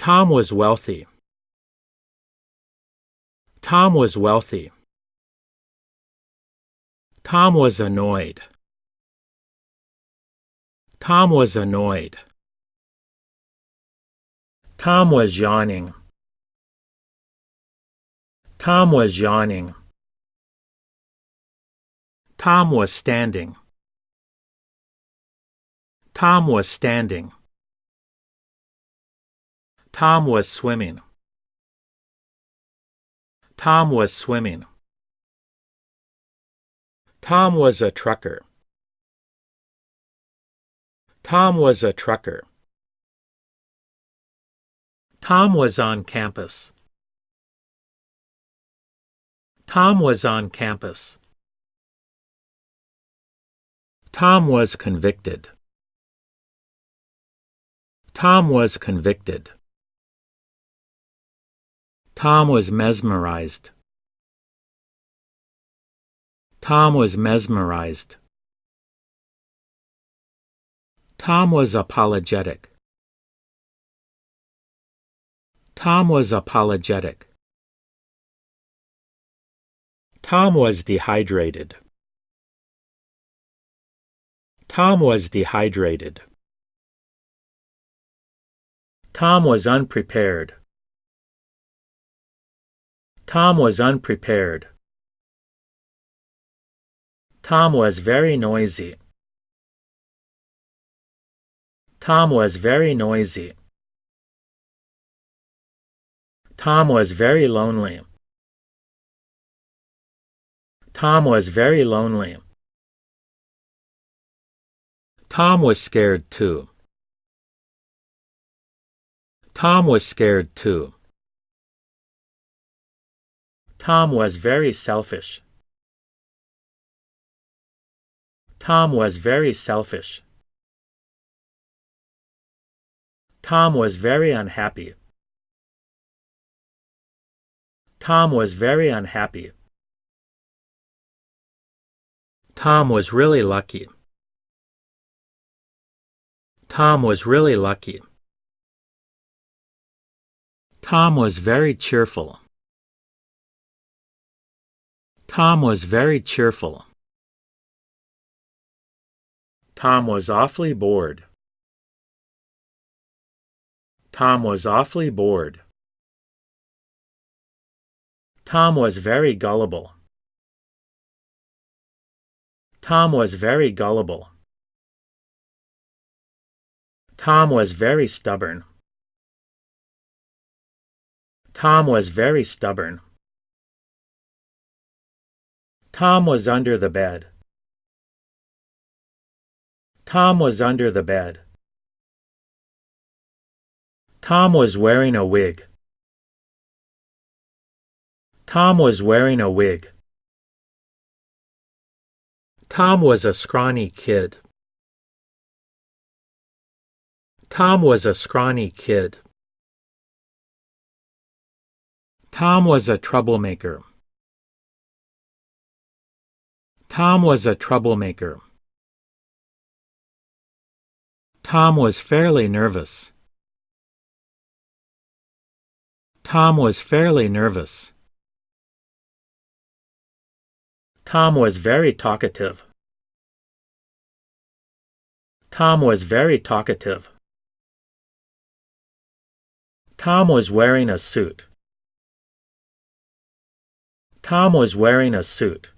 Tom was wealthy. Tom was wealthy. Tom was annoyed. Tom was annoyed. Tom was yawning. Tom was yawning. Tom was standing. Tom was standing. Tom was swimming. Tom was swimming. Tom was a trucker. Tom was a trucker. Tom was on campus. Tom was on campus. Tom was convicted. Tom was convicted. Tom was mesmerized. Tom was mesmerized. Tom was apologetic. Tom was apologetic. Tom was dehydrated. Tom was dehydrated. Tom was unprepared. Tom was unprepared. Tom was very noisy. Tom was very noisy. Tom was very lonely. Tom was very lonely. Tom was scared too. Tom was scared too. Tom was very selfish. Tom was very selfish. Tom was very unhappy. Tom was very unhappy. Tom was really lucky. Tom was really lucky. Tom was very cheerful. Tom was very cheerful. Tom was awfully bored. Tom was awfully bored. Tom was very gullible. Tom was very gullible. Tom was very stubborn. Tom was very stubborn. Tom was under the bed. Tom was under the bed. Tom was wearing a wig. Tom was wearing a wig. Tom was a scrawny kid. Tom was a scrawny kid. Tom was a troublemaker. Tom was a troublemaker. Tom was fairly nervous. Tom was fairly nervous. Tom was very talkative. Tom was very talkative. Tom was wearing a suit. Tom was wearing a suit.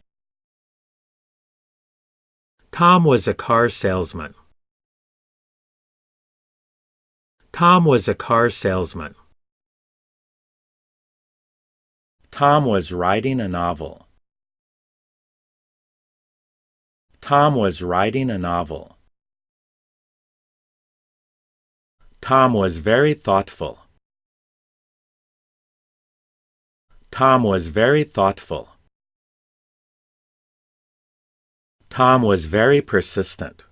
Tom was a car salesman. Tom was a car salesman. Tom was writing a novel. Tom was writing a novel. Tom was very thoughtful. Tom was very thoughtful. Tom was very persistent.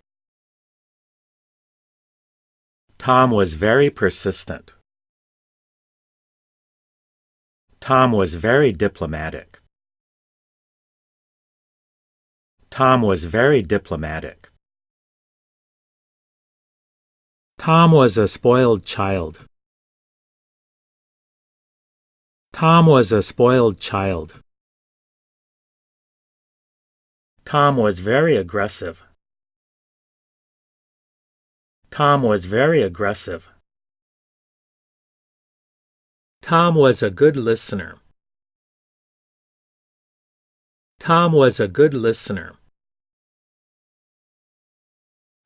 Tom was very persistent. Tom was very diplomatic. Tom was very diplomatic. Tom was a spoiled child. Tom was a spoiled child. Tom was very aggressive. Tom was very aggressive. Tom was a good listener. Tom was a good listener.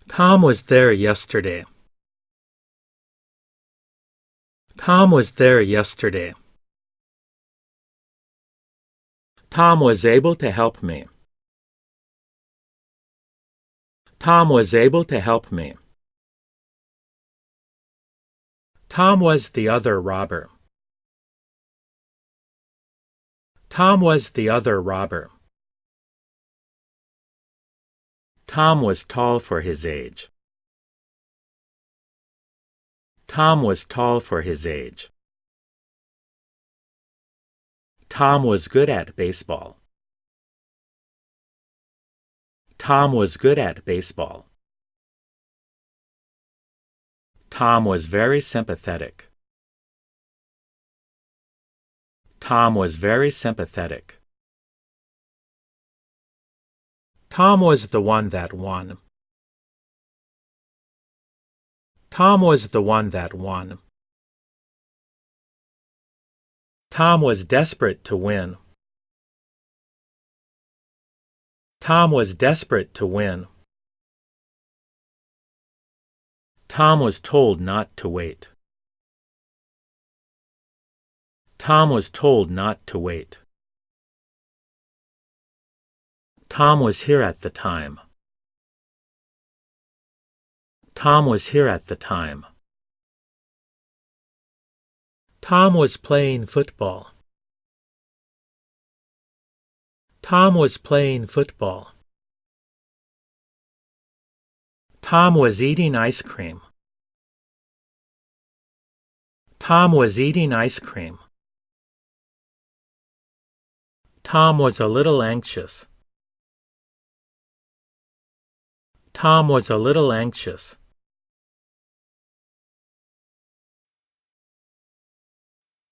Tom was there yesterday. Tom was there yesterday. Tom was able to help me. Tom was able to help me. Tom was the other robber. Tom was the other robber. Tom was tall for his age. Tom was tall for his age. Tom was good at baseball. Tom was good at baseball. Tom was very sympathetic. Tom was very sympathetic. Tom was the one that won. Tom was the one that won. Tom was desperate to win. Tom was desperate to win. Tom was told not to wait. Tom was told not to wait. Tom was here at the time. Tom was here at the time. Tom was playing football. Tom was playing football. Tom was eating ice cream. Tom was eating ice cream. Tom was a little anxious. Tom was a little anxious.